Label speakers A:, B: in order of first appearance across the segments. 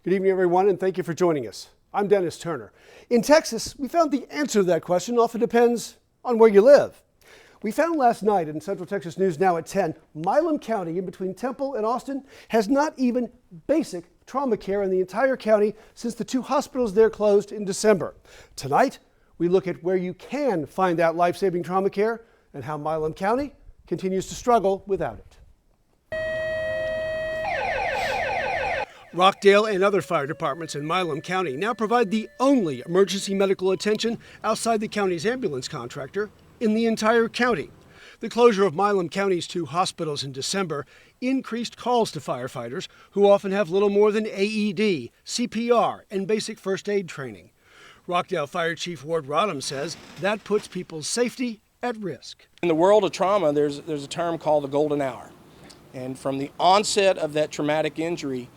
A: Good evening, everyone, and thank you for joining us. I'm Dennis Turner. In Texas, we found the answer to that question often depends on where you live. We found last night in Central Texas News Now at 10, Milam County, in between Temple and Austin, has not even basic trauma care in the entire county since the two hospitals there closed in December. Tonight, we look at where you can find that life-saving trauma care and how Milam County continues to struggle without it. Rockdale and other fire departments in Milam County now provide the only emergency medical attention outside the county's ambulance contractor in the entire county. The closure of Milam County's two hospitals in December increased calls to firefighters who often have little more than AED, CPR, and basic first aid training. Rockdale Fire Chief Ward Rodham says that puts people's safety at risk.
B: In the world of trauma, there's a term called the golden hour. And from the onset of that traumatic injury,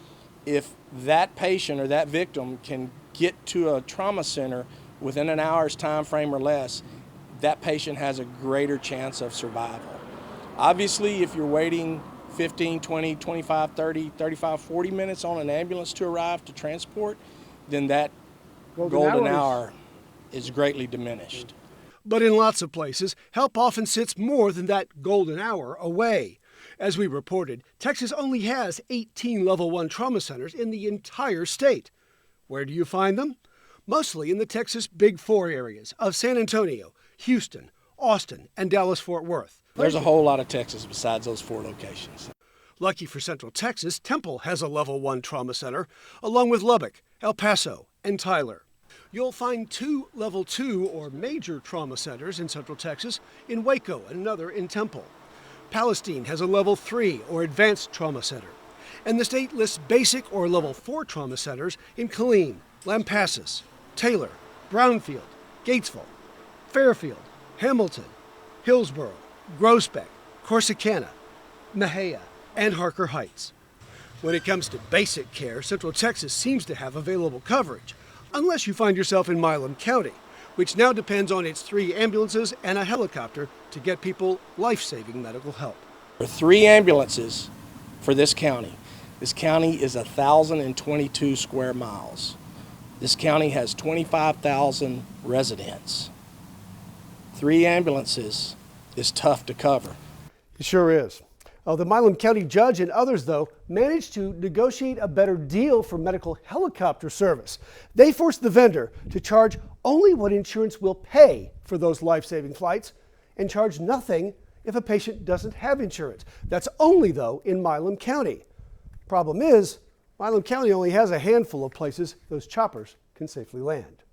B: if that patient or that victim can get to a trauma center within an hour's time frame or less, that patient has a greater chance of survival. Obviously, if you're waiting 15, 20, 25, 30, 35, 40 minutes on an ambulance to arrive to transport, then that golden hour is greatly diminished.
A: But in lots of places, help often sits more than that golden hour away. As we reported, Texas only has 18 Level 1 trauma centers in the entire state. Where do you find them? Mostly in the Texas Big Four areas of San Antonio, Houston, Austin, and Dallas-Fort Worth.
B: There's a whole lot of Texas besides those four locations.
A: Lucky for Central Texas, Temple has a Level 1 trauma center, along with Lubbock, El Paso, and Tyler. You'll find two Level 2 or major trauma centers in Central Texas in Waco and another in Temple. Palestine has a Level 3 or advanced trauma center. And the state lists basic or Level 4 trauma centers in Killeen, Lampasas, Taylor, Brownfield, Gatesville, Fairfield, Hamilton, Hillsboro, Groesbeck, Corsicana, Mexia, and Harker Heights. When it comes to basic care, Central Texas seems to have available coverage, unless you find yourself in Milam County, which now depends on its 3 ambulances and a helicopter to get people life-saving medical help.
B: There are 3 ambulances for this county. This county is 1,022 square miles. This county has 25,000 residents. 3 ambulances is tough to cover.
A: It sure is. The Milam County judge and others, though, managed to negotiate a better deal for medical helicopter service. They forced the vendor to charge only what insurance will pay for those life-saving flights and charge nothing if a patient doesn't have insurance. That's only, though, in Milam County. Problem is, Milam County only has a handful of places those choppers can safely land.